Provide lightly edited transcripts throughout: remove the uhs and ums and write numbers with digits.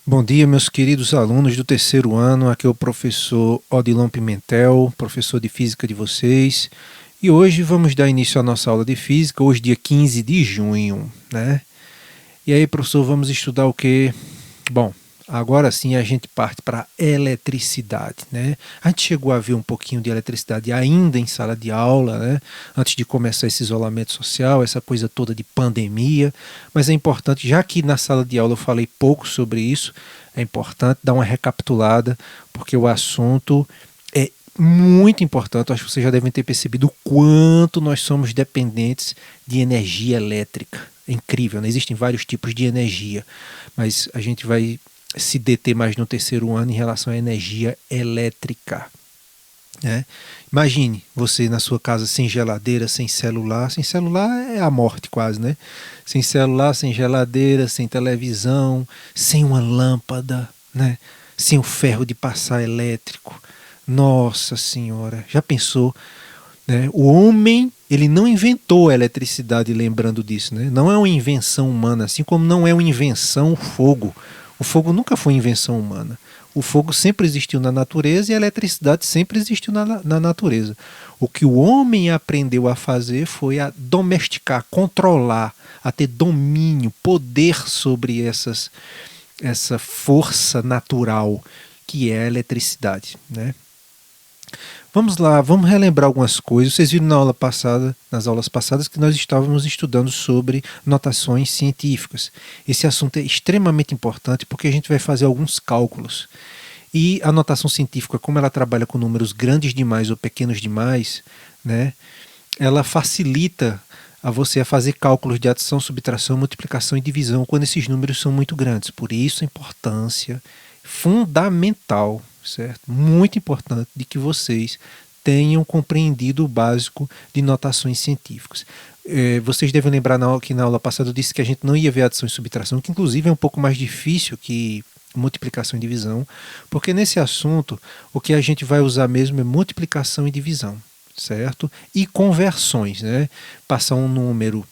Bom dia, meus queridos alunos do terceiro ano. Aqui é o professor Odilon Pimentel, professor de física de vocês. E hoje vamos dar início à nossa aula de física, hoje dia 15 de junho, né? E aí, professor, vamos estudar o quê? Bom, agora sim a gente parte para a eletricidade, né? A gente chegou a ver um pouquinho de eletricidade ainda em sala de aula, né? Antes de começar esse isolamento social, essa coisa toda de pandemia. Mas é importante, já que na sala de aula eu falei pouco sobre isso, é importante dar uma recapitulada, porque o assunto é muito importante. Acho que vocês já devem ter percebido o quanto nós somos dependentes de energia elétrica. É incrível, né? Existem vários tipos de energia, mas a gente vai se deter mais no terceiro ano em relação à energia elétrica, né? Imagine você na sua casa sem geladeira, sem celular. Sem celular é a morte quase, né? Sem celular, sem geladeira, sem televisão, sem uma lâmpada, né? Sem o ferro de passar elétrico. Nossa Senhora, já pensou, né? O homem, ele não inventou a eletricidade, lembrando disso, né? Não é uma invenção humana, assim como não é uma invenção o fogo. O fogo nunca foi invenção humana. O fogo sempre existiu na natureza e a eletricidade sempre existiu na natureza. O que o homem aprendeu a fazer foi a domesticar, controlar, a ter domínio, poder sobre essa força natural que é a eletricidade, né? Vamos lá, vamos relembrar algumas coisas. Vocês viram na aula passada, nas aulas passadas, que nós estávamos estudando sobre notações científicas. Esse assunto é extremamente importante porque a gente vai fazer alguns cálculos. E a notação científica, como ela trabalha com números grandes demais ou pequenos demais, né, ela facilita a você a fazer cálculos de adição, subtração, multiplicação e divisão quando esses números são muito grandes. Por isso a importância fundamental, certo? Muito importante de que vocês tenham compreendido o básico de notações científicas. Vocês devem lembrar que na aula passada eu disse que a gente não ia ver adição e subtração, que inclusive é um pouco mais difícil que multiplicação e divisão, porque nesse assunto o que a gente vai usar mesmo é multiplicação e divisão, certo? E conversões, né? Passar um número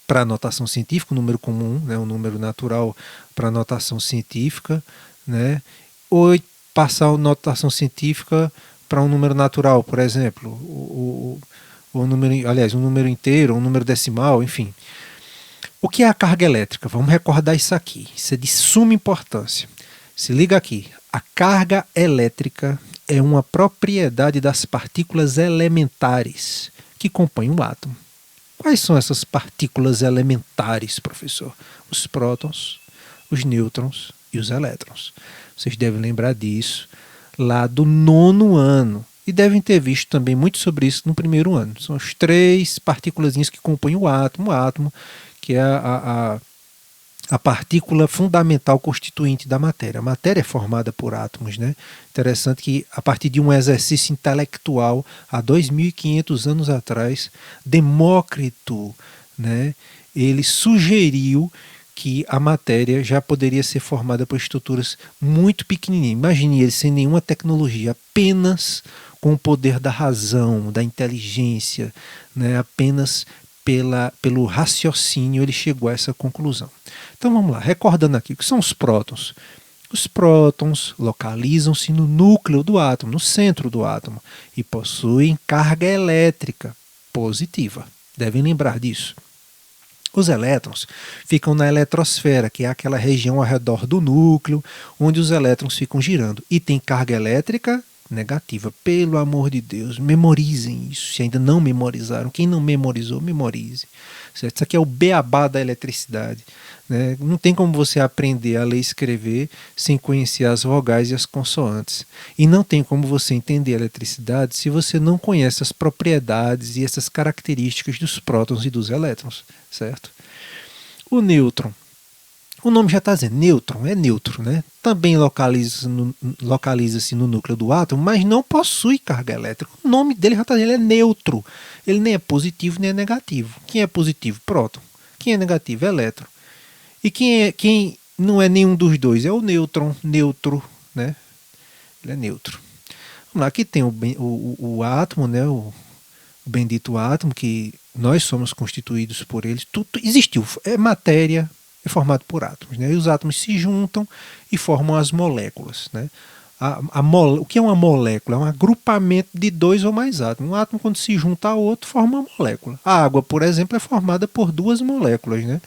para notação científica, um número comum, né, um número natural para notação científica, né? Ou passar a notação científica para um número natural, por exemplo, o número, aliás, um número inteiro, um número decimal, enfim. O que é a carga elétrica? Vamos recordar isso aqui. Isso é de suma importância. Se liga aqui. A carga elétrica é uma propriedade das partículas elementares que compõem o átomo. Quais são essas partículas elementares, professor? Os prótons, os nêutrons e os elétrons. Vocês devem lembrar disso lá do nono ano. E devem ter visto também muito sobre isso no primeiro ano. São as três partículas que compõem o átomo, que é a partícula fundamental constituinte da matéria. A matéria é formada por átomos, né? Interessante que, a partir de um exercício intelectual, há 2.500 anos atrás, Demócrito, né, ele sugeriu que a matéria já poderia ser formada por estruturas muito pequenininhas. Imagine ele sem nenhuma tecnologia, apenas com o poder da razão, da inteligência, né, apenas pelo raciocínio ele chegou a essa conclusão. Então vamos lá, recordando aqui, o que são os prótons? Os prótons localizam-se no núcleo do átomo, no centro do átomo, e possuem carga elétrica positiva. Devem lembrar disso. Os elétrons ficam na eletrosfera, que é aquela região ao redor do núcleo, onde os elétrons ficam girando, e tem carga elétrica negativa. Pelo amor de Deus, memorizem isso. Se ainda não memorizaram, quem não memorizou, memorize. Certo? Isso aqui é o beabá da eletricidade. Né? Não tem como você aprender a ler e escrever sem conhecer as vogais e as consoantes. E não tem como você entender a eletricidade se você não conhece as propriedades e essas características dos prótons e dos elétrons. Certo? O nêutron. O nome já está dizendo, nêutron é neutro, né? Também localiza-se no núcleo do átomo, mas não possui carga elétrica. O nome dele já está dizendo, ele é neutro. Ele nem é positivo nem é negativo. Quem é positivo? Próton. Quem é negativo? Elétron. E quem não é nenhum dos dois? É o nêutron, neutro, né? Ele é neutro. Vamos lá, aqui tem o átomo, né? O bendito átomo, que nós somos constituídos por ele. Tudo existiu. É matéria, é formado por átomos, né? E os átomos se juntam e formam as moléculas, né? O que é uma molécula? É um agrupamento de dois ou mais átomos. Um átomo, quando se junta ao outro, forma uma molécula. A água, por exemplo, é formada por duas moléculas, né?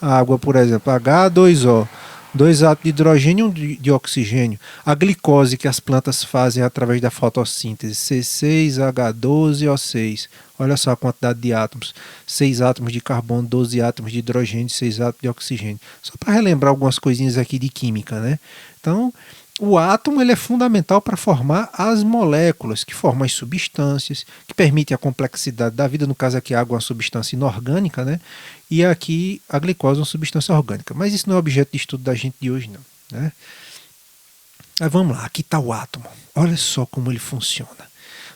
A água, por exemplo, H2O, dois átomos de hidrogênio e um de oxigênio. A glicose que as plantas fazem através da fotossíntese, C6H12O6. Olha só a quantidade de átomos. 6 átomos de carbono, 12 átomos de hidrogênio, 6 átomos de oxigênio. Só para relembrar algumas coisinhas aqui de química, né? Então, o átomo ele é fundamental para formar as moléculas, que formam as substâncias, que permitem a complexidade da vida. No caso aqui, a água é uma substância inorgânica, né? E aqui a glicose é uma substância orgânica. Mas isso não é objeto de estudo da gente de hoje, não, né? Mas vamos lá, aqui está o átomo. Olha só como ele funciona.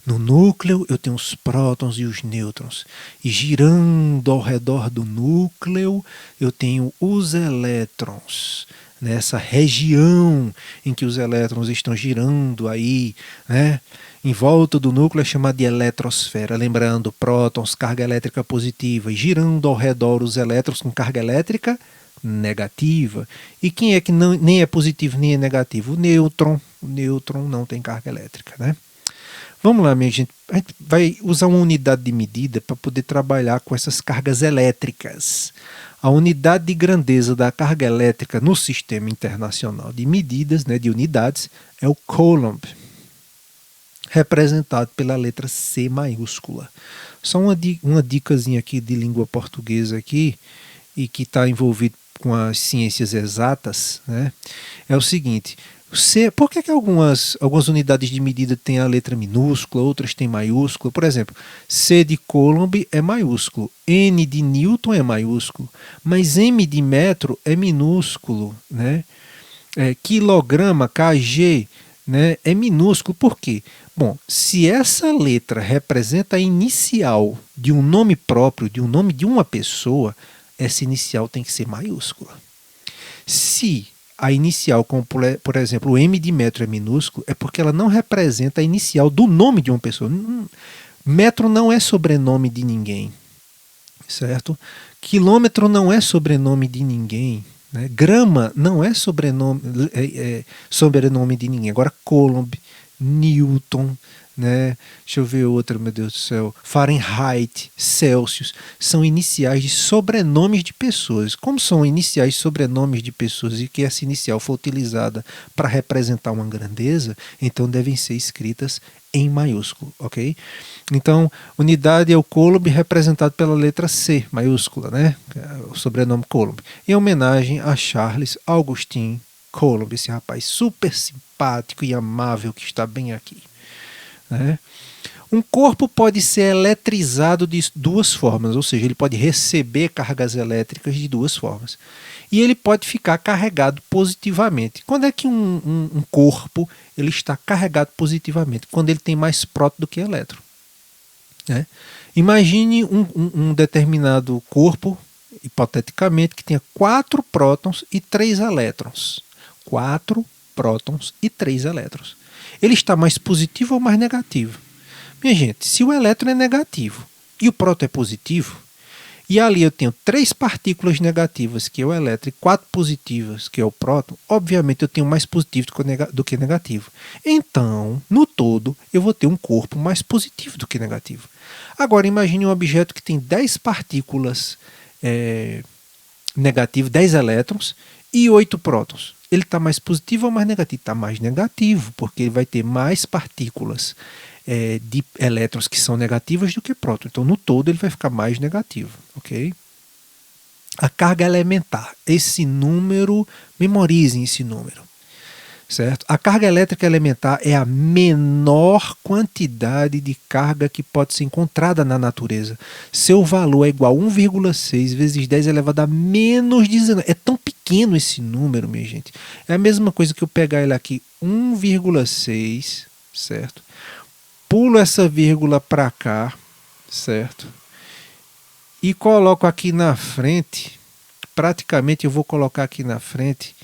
No núcleo eu tenho os prótons e os nêutrons. E girando ao redor do núcleo eu tenho os elétrons. Nessa região em que os elétrons estão girando aí, né? Em volta do núcleo é chamado de eletrosfera. Lembrando, prótons, carga elétrica positiva. E girando ao redor os elétrons com carga elétrica negativa. E quem é que não, nem é positivo nem é negativo? O nêutron. O nêutron não tem carga elétrica, né? Vamos lá, minha gente. A gente vai usar uma unidade de medida para poder trabalhar com essas cargas elétricas. A unidade de grandeza da carga elétrica no Sistema Internacional de Medidas, né, de unidades, é o Coulomb, representado pela letra C maiúscula. Só uma dicasinha aqui de língua portuguesa aqui, e que está envolvido com as ciências exatas, né, é o seguinte. Por que algumas unidades de medida têm a letra minúscula, outras têm maiúscula? Por exemplo, C de Coulomb é maiúsculo, N de Newton é maiúsculo, mas M de metro é minúsculo, né? Quilograma, kg, né, é minúsculo. Por quê? Bom, se essa letra representa a inicial de um nome próprio, de um nome de uma pessoa, essa inicial tem que ser maiúscula. Se a inicial, como por exemplo o M de metro é minúsculo, é porque ela não representa a inicial do nome de uma pessoa. Metro não é sobrenome de ninguém, certo? Quilômetro não é sobrenome de ninguém, né? Grama não é sobrenome de ninguém. Agora Coulomb, Newton, né? Deixa eu ver outra, meu Deus do céu. Fahrenheit, Celsius, são iniciais de sobrenomes de pessoas. Como são iniciais de sobrenomes de pessoas e que essa inicial for utilizada para representar uma grandeza, então devem ser escritas em maiúsculo, ok? Então, unidade é o Coulomb, representado pela letra C maiúscula, né? O sobrenome Coulomb, em homenagem a Charles Augustin Coulomb, esse rapaz super simpático e amável que está bem aqui, né? Um corpo pode ser eletrizado de duas formas, ou seja, ele pode receber cargas elétricas de duas formas. E ele pode ficar carregado positivamente. Quando é que um corpo ele está carregado positivamente? Quando ele tem mais próton do que elétron, né? Imagine um determinado corpo, hipoteticamente, que tenha 4 prótons e 3 elétrons. 4 prótons e 3 elétrons. Ele está mais positivo ou mais negativo? Minha gente, se o elétron é negativo e o próton é positivo, e ali eu tenho 3 partículas negativas, que é o elétron, e 4 positivas, que é o próton, obviamente eu tenho mais positivo do que negativo. Então, no todo, eu vou ter um corpo mais positivo do que negativo. Agora, imagine um objeto que tem 10 partículas negativas, 10 elétrons e 8 prótons. Ele está mais positivo ou mais negativo? Está mais negativo, porque ele vai ter mais partículas de elétrons que são negativas do que prótons. Então, no todo, ele vai ficar mais negativo, ok? A carga elementar. Esse número, memorizem esse número, certo? A carga elétrica elementar é a menor quantidade de carga que pode ser encontrada na natureza. Seu valor é igual a 1,6 vezes 10 elevado a menos 19. É tão pequeno esse número, minha gente. É a mesma coisa que eu pegar ele aqui, 1,6, certo? Pulo essa vírgula para cá, certo? E coloco aqui na frente, praticamente eu vou colocar aqui na frente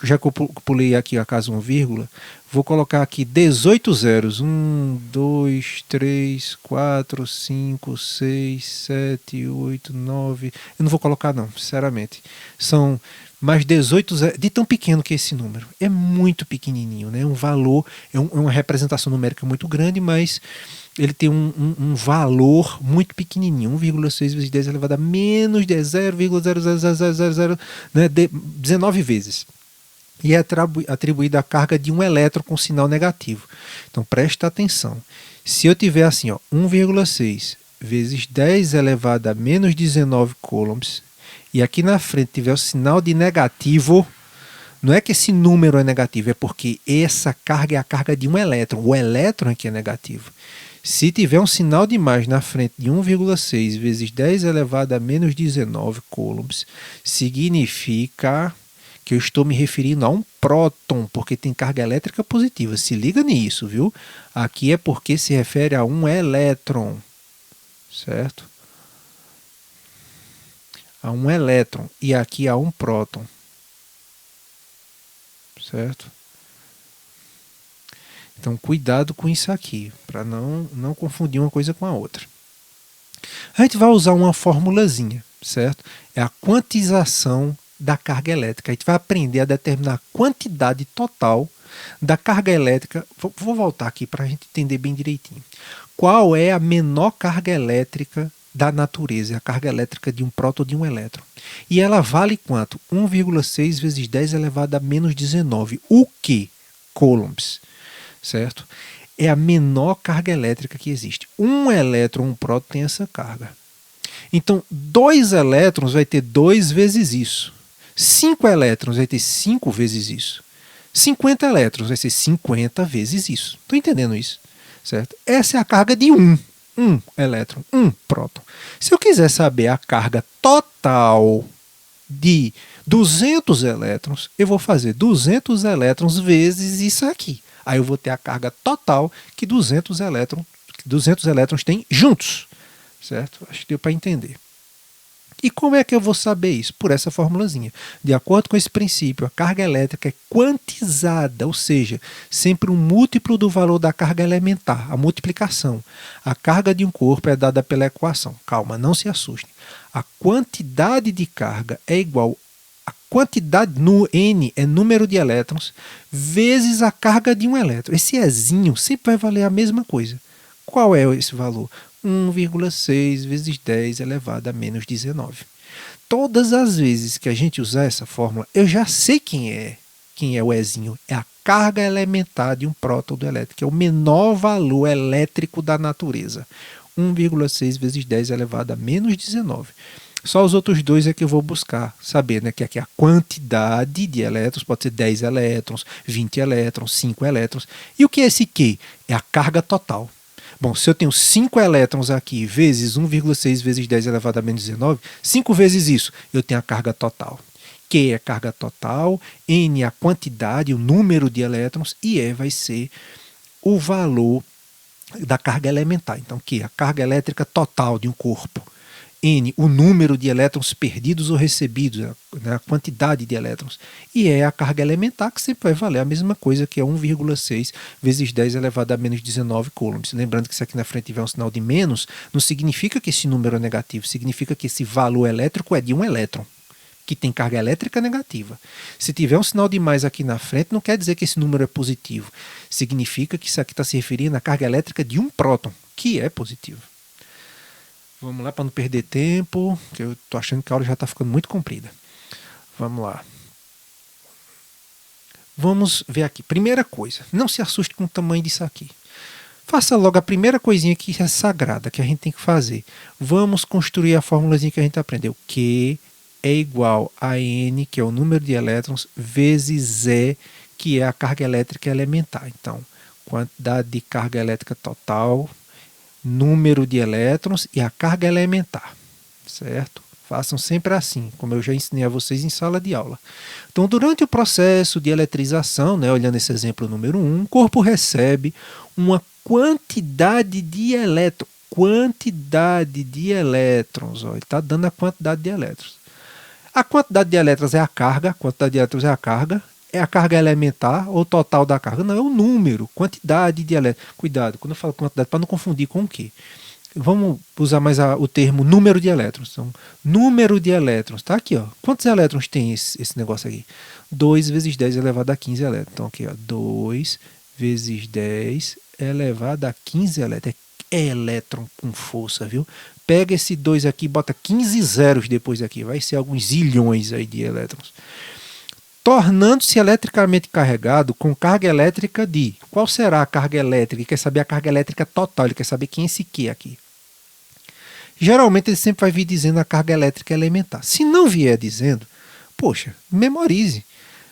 já que eu pulei aqui a casa 1, vou colocar aqui 18 zeros. 1, 2, 3, 4, 5, 6, 7, 8, 9. Eu não vou colocar não, sinceramente. São mais 18 zeros, de tão pequeno que é esse número. É muito pequenininho, né? Um valor, é uma representação numérica muito grande, mas ele tem um valor muito pequenininho, 1,6 vezes 10 elevado a menos 10, 0,00000, né, 19 vezes. E é atribuída a carga de um elétron com sinal negativo. Então presta atenção. Se eu tiver assim, 1,6 vezes 10 elevado a menos 19 coulombs, e aqui na frente tiver o sinal de negativo, não é que esse número é negativo, é porque essa carga é a carga de um elétron. O elétron é que é negativo. Se tiver um sinal de mais na frente de 1,6 vezes 10 elevado a menos 19 coulombs, significa que eu estou me referindo a um próton, porque tem carga elétrica positiva. Se liga nisso, viu? Aqui é porque se refere a um elétron, certo? A um elétron, e aqui a um próton, certo? Então, cuidado com isso aqui, para não confundir uma coisa com a outra. A gente vai usar uma formulazinha, certo? É a quantização da carga elétrica. A gente vai aprender a determinar a quantidade total da carga elétrica. Vou voltar aqui para a gente entender bem direitinho. Qual é a menor carga elétrica da natureza? É a carga elétrica de um próton ou de um elétron. E ela vale quanto? 1,6 vezes 10 elevado a menos 19. O que? Coulombs. Certo? É a menor carga elétrica que existe. Um elétron, um próton tem essa carga. Então, 2 elétrons vai ter 2 vezes isso. 5 elétrons vai ter 5 vezes isso. 50 elétrons vai ser 50 vezes isso. Estão entendendo isso? Certo? Essa é a carga de um elétron, um próton. Se eu quiser saber a carga total de 200 elétrons, eu vou fazer 200 elétrons vezes isso aqui. Aí eu vou ter a carga total que 200 elétrons têm juntos. Certo? Acho que deu para entender. E como é que eu vou saber isso? Por essa formulazinha. De acordo com esse princípio, a carga elétrica é quantizada, ou seja, sempre um múltiplo do valor da carga elementar, a multiplicação. A carga de um corpo é dada pela equação. Calma, não se assustem. A quantidade de carga é igual a quantidade no N é número de elétrons vezes a carga de um elétron. Esse Ezinho sempre vai valer a mesma coisa. Qual é esse valor? 1,6 vezes 10 elevado a menos 19. Todas as vezes que a gente usar essa fórmula, eu já sei quem é o Ezinho. É a carga elementar de um próton do elétron, que é o menor valor elétrico da natureza. 1,6 vezes 10 elevado a menos 19. Só os outros dois é que eu vou buscar saber, né? Que aqui é a quantidade de elétrons, pode ser 10 elétrons, 20 elétrons, 5 elétrons. E o que é esse Q? É a carga total. Bom, se eu tenho 5 elétrons aqui vezes 1,6 vezes 10 elevado a menos 19, 5 vezes isso, eu tenho a carga total. Q é a carga total, N é a quantidade, o número de elétrons, e E vai ser o valor da carga elementar. Então, Q é a carga elétrica total de um corpo. N, o número de elétrons perdidos ou recebidos, né, a quantidade de elétrons. E é a carga elementar, que sempre vai valer a mesma coisa, que é 1,6 vezes 10 elevado a menos 19 coulombs. Lembrando que se aqui na frente tiver um sinal de menos, não significa que esse número é negativo, significa que esse valor elétrico é de um elétron, que tem carga elétrica negativa. Se tiver um sinal de mais aqui na frente, não quer dizer que esse número é positivo. Significa que isso aqui está se referindo à carga elétrica de um próton, que é positivo. Vamos lá para não perder tempo, que eu estou achando que a aula já está ficando muito comprida. Vamos lá. Vamos ver aqui. Primeira coisa, não se assuste com o tamanho disso aqui. Faça logo a primeira coisinha que é sagrada, que a gente tem que fazer. Vamos construir a fórmulazinha que a gente aprendeu. Q é igual a N, que é o número de elétrons, vezes E, que é a carga elétrica elementar. Então, quantidade de carga elétrica total, número de elétrons e a carga elementar, certo? Façam sempre assim, como eu já ensinei a vocês em sala de aula. Então, durante o processo de eletrização, né, olhando esse exemplo número 1, o corpo recebe uma quantidade de elétrons. Ele está dando a quantidade de elétrons. A quantidade de elétrons é a carga, a quantidade de elétrons é a carga elementar ou total da carga? Não, é o número, quantidade de elétrons. Cuidado, quando eu falo quantidade, para não confundir com o quê? Vamos usar mais o termo número de elétrons. Então, número de elétrons, tá aqui, ó. Quantos elétrons tem esse negócio aqui? 2 vezes 10 elevado a 15 elétrons. Então, aqui, ó, 2 vezes 10 elevado a 15 elétrons. É elétron com força, viu? Pega esse 2 aqui e bota 15 zeros depois aqui. Vai ser alguns zilhões aí de elétrons. Tornando-se eletricamente carregado com carga elétrica de... Qual será a carga elétrica? Ele quer saber a carga elétrica total. Ele quer saber quem é esse Q aqui. Geralmente ele sempre vai vir dizendo a carga elétrica elementar. Se não vier dizendo, poxa, memorize,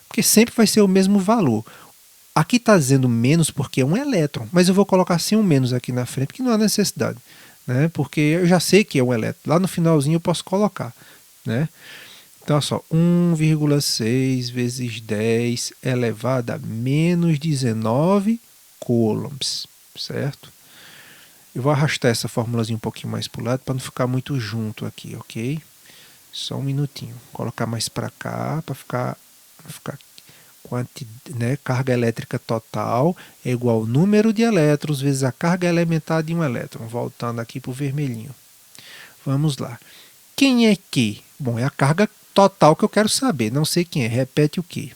porque sempre vai ser o mesmo valor. Aqui está dizendo menos porque é um elétron, mas eu vou colocar assim um menos aqui na frente, porque não há necessidade, né? Porque eu já sei que é um elétron. Lá no finalzinho eu posso colocar, né? Então, olha só, 1,6 vezes 10 elevado a menos 19 coulombs, certo? Eu vou arrastar essa formulazinha um pouquinho mais para o lado para não ficar muito junto aqui, ok? Só um minutinho. Vou colocar mais para cá para ficar né? Carga elétrica total é igual ao número de elétrons vezes a carga elementar de um elétron. Voltando aqui para o vermelhinho. Vamos lá. Quem é Q? Bom, é a carga total que eu quero saber. Não sei quem é. Repete o Q.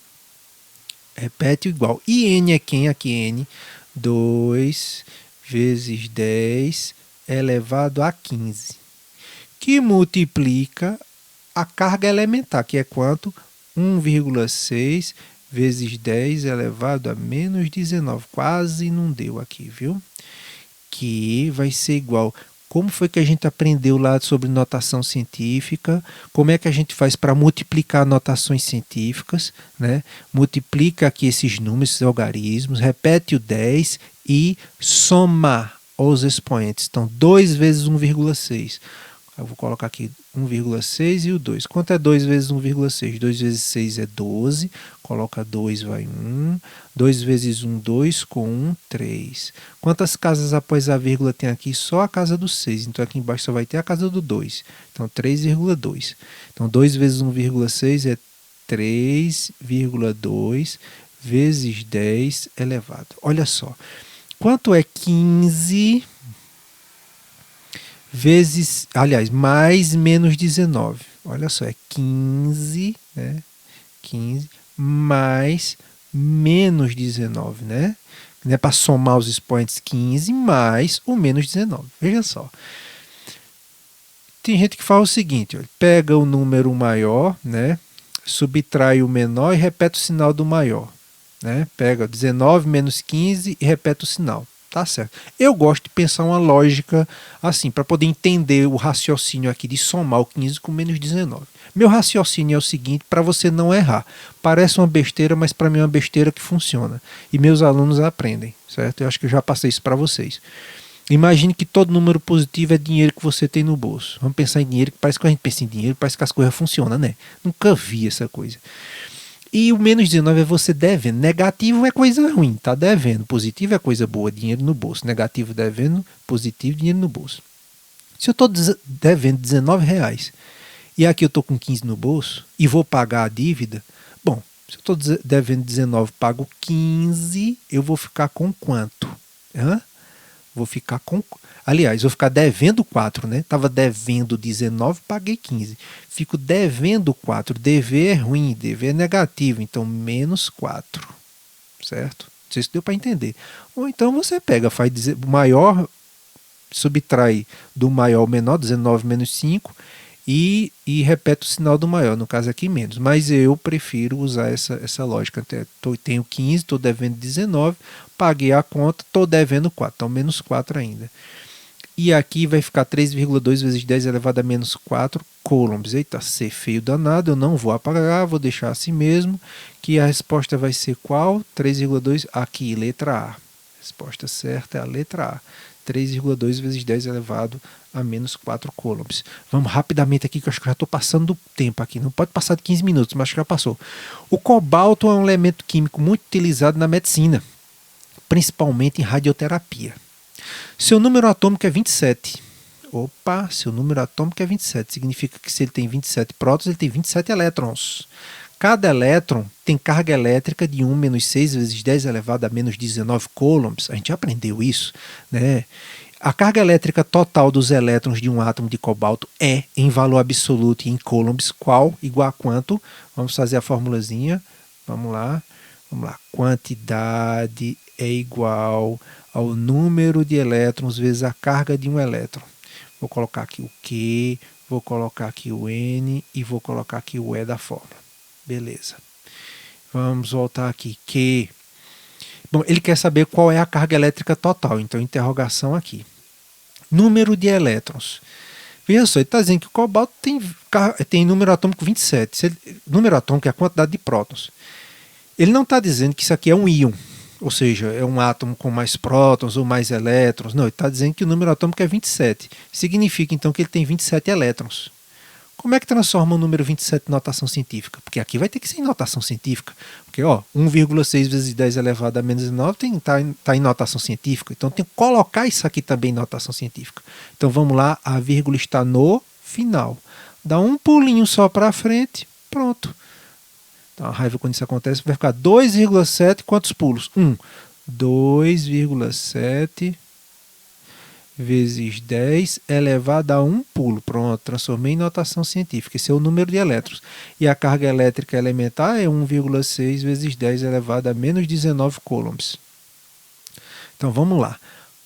Repete igual. E N é quem? Aqui N. 2 vezes 10 elevado a 15, que multiplica a carga elementar, que é quanto? 1,6 vezes 10 elevado a menos 19. Quase não deu aqui, viu? Que vai ser igual... Como foi que a gente aprendeu lá sobre notação científica? Como é que a gente faz para multiplicar notações científicas, né? Multiplica aqui esses números, esses algarismos, repete o 10 e soma os expoentes. Então, 2 vezes 1,6. Eu vou colocar aqui 1,6 e o 2. Quanto é 2 vezes 1,6? 2 vezes 6 é 12. Coloca 2, vai 1. 2 vezes 1, 2. Com 1, 3. Quantas casas após a vírgula tem aqui? Só a casa do 6. Então, aqui embaixo só vai ter a casa do 2. Então, 3,2. Então, 2 vezes 1,6 é 3,2 vezes 10 elevado. Olha só. Quanto é 15... vezes, aliás, mais menos 19. Olha só, é 15, né? 15 mais menos 19, né? Não é para somar os expoentes 15 mais o menos 19. Veja só. Tem gente que faz o seguinte, ó, pega o número maior, né? Subtrai o menor e repete o sinal do maior, né? Pega 19 menos 15 e repete o sinal. Tá certo. Eu gosto de pensar uma lógica assim, para poder entender o raciocínio aqui de somar o 15 com menos 19. Meu raciocínio é o seguinte, para você não errar. Parece uma besteira, mas para mim é uma besteira que funciona. E meus alunos aprendem, certo? Eu acho que eu já passei isso para vocês. Imagine que todo número positivo é dinheiro que você tem no bolso. Vamos pensar em dinheiro, que parece que a gente pensa em dinheiro, parece que as coisas funcionam, né? Nunca vi essa coisa. E o menos 19 é você devendo. Negativo é coisa ruim, tá devendo. Positivo é coisa boa, dinheiro no bolso. Negativo devendo, positivo, dinheiro no bolso. Se eu estou devendo R$19 e aqui eu estou com 15 no bolso e vou pagar a dívida, bom, se eu estou devendo 19, pago 15, eu vou ficar com quanto? Vou ficar com... Aliás, vou ficar devendo 4, né? Estava devendo 19, paguei 15. Fico devendo 4. Dever é ruim, dever é negativo. Então, menos 4. Certo? Não sei se deu para entender. Ou então você pega, faz o maior, subtrai do maior ao menor, 19 menos 5, e repete o sinal do maior, no caso aqui menos. Mas eu prefiro usar essa lógica. Tenho 15, estou devendo 19, paguei a conta, estou devendo 4, então menos 4 ainda. E aqui vai ficar 3,2 vezes 10 elevado a menos 4 coulombs. Eita, ser feio danado, eu não vou apagar, vou deixar assim mesmo, que a resposta vai ser qual? 3,2, aqui, letra A. A resposta certa é a letra A. 3,2 vezes 10 elevado a menos 4 coulombs. Vamos rapidamente aqui, que eu acho que já estou passando do tempo aqui. Não pode passar de 15 minutos, mas acho que já passou. O cobalto é um elemento químico muito utilizado na medicina, principalmente em radioterapia. Seu número atômico é 27. Opa, seu número atômico é 27. Significa que se ele tem 27 prótons, ele tem 27 elétrons. Cada elétron tem carga elétrica de 1 menos 6 vezes 10 elevado a menos 19 coulombs. A gente já aprendeu isso, né? A carga elétrica total dos elétrons de um átomo de cobalto é, em valor absoluto e em coulombs, qual? Igual a quanto? Vamos fazer a formulazinha. Vamos lá. Quantidade é igual ao número de elétrons vezes a carga de um elétron. Vou colocar aqui o Q, vou colocar aqui o N e vou colocar aqui o E da fórmula. Beleza. Vamos voltar aqui. Q. Bom, ele quer saber qual é a carga elétrica total. Então, interrogação aqui. Número de elétrons. Veja só, ele está dizendo que o cobalto tem número atômico 27. Número atômico é a quantidade de prótons. Ele não está dizendo que isso aqui é um íon, ou seja, é um átomo com mais prótons ou mais elétrons. Não, ele está dizendo que o número atômico é 27. Significa, então, que ele tem 27 elétrons. Como é que transforma o número 27 em notação científica? Porque aqui vai ter que ser em notação científica. Porque 1,6 vezes 10 elevado a menos 9 está em notação científica. Então tem que colocar isso aqui também em notação científica. Então vamos lá, a vírgula está no final. Dá um pulinho só para frente, pronto. Então a raiva quando isso acontece vai ficar 2,7, quantos pulos? 2,7 vezes 10 elevado a 1 pulo. Pronto, transformei em notação científica. Esse é o número de elétrons. E a carga elétrica elementar é 1,6 vezes 10 elevado a menos 19 coulombs. Então vamos lá.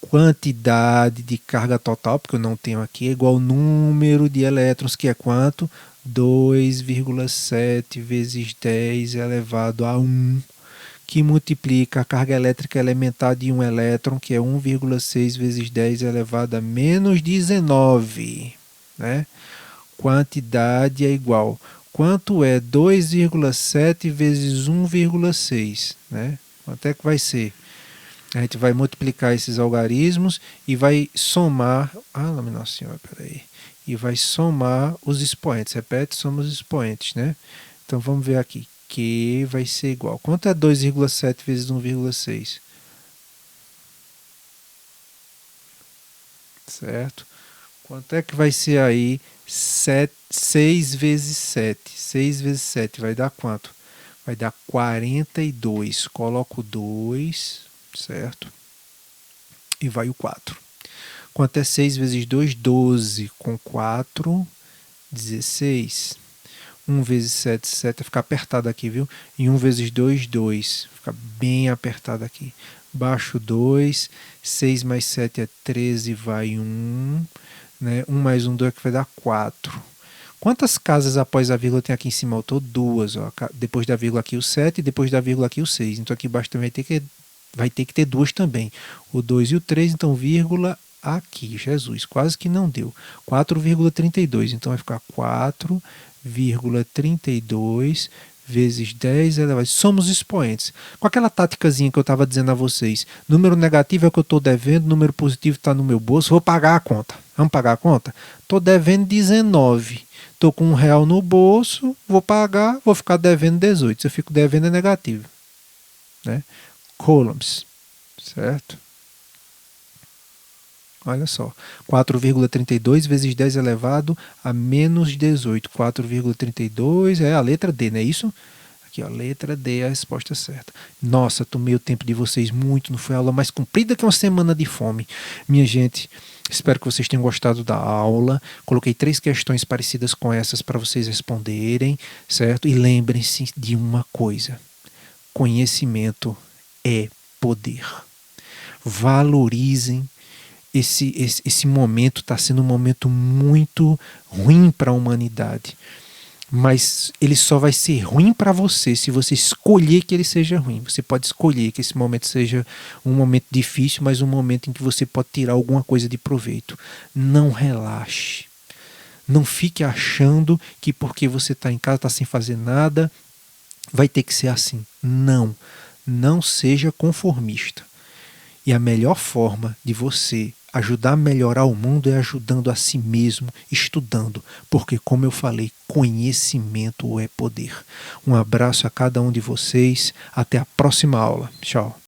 Quantidade de carga total, porque eu não tenho aqui, é igual ao número de elétrons, que é quanto? 2,7 vezes 10 elevado a 1, que multiplica a carga elétrica elementar de um elétron, que é 1,6 vezes 10 elevado a menos 19. Né? Quantidade é igual. Quanto é 2,7 vezes 1,6? Né? Quanto é que vai ser? A gente vai multiplicar esses algarismos e vai somar... Nossa senhora, peraí. E vai somar os expoentes. Repete, soma os expoentes, né? Então vamos ver aqui. Que vai ser igual. Quanto é 2,7 vezes 1,6? Certo? Quanto é que vai ser aí 6 vezes 7? 6 vezes 7 vai dar quanto? Vai dar 42. Coloco 2, certo? E vai o 4. Quanto é 6 vezes 2? 12. Com 4, 16. 1 vezes 7, 7 vai ficar apertado aqui, viu? E 1 vezes 2, 2. Fica bem apertado aqui. Baixo 2. 6 mais 7 é 13, vai 1. Né? 1 mais 1, 2, que vai dar 4. Quantas casas após a vírgula tem aqui em cima? Eu tô 2. Ó. Depois da vírgula aqui o 7 e depois da vírgula aqui o 6. Então aqui embaixo também vai ter que ter 2 também. O 2 e o 3, então vírgula aqui. Jesus, quase que não deu. 4,32. Então vai ficar 4,32 vezes 10 elevado. Somos expoentes. Com aquela táticazinha que eu estava dizendo a vocês. Número negativo é o que eu estou devendo, número positivo está no meu bolso. Vou pagar a conta. Vamos pagar a conta? Estou devendo 19. Estou com R$1 no bolso, vou pagar, vou ficar devendo 18. Se eu fico devendo é negativo. Né? Coulombs. Certo? Olha só, 4,32 vezes 10 elevado a menos 18. 4,32 é a letra D, não é isso? Aqui, ó, letra D é a resposta certa. Nossa, tomei o tempo de vocês muito, não foi a aula mais comprida que uma semana de fome. Minha gente, espero que vocês tenham gostado da aula. Coloquei 3 questões parecidas com essas para vocês responderem, certo? E lembrem-se de uma coisa: conhecimento é poder. Valorizem. Esse momento está sendo um momento muito ruim para a humanidade, mas ele só vai ser ruim para você se você escolher que ele seja ruim. Você pode escolher que esse momento seja um momento difícil, mas um momento em que você pode tirar alguma coisa de proveito. Não relaxe. Não fique achando que porque você está em casa, está sem fazer nada, vai ter que ser assim. Não. Não seja conformista. E a melhor forma de você ajudar a melhorar o mundo é ajudando a si mesmo, estudando. Porque, como eu falei, conhecimento é poder. Um abraço a cada um de vocês. Até a próxima aula. Tchau.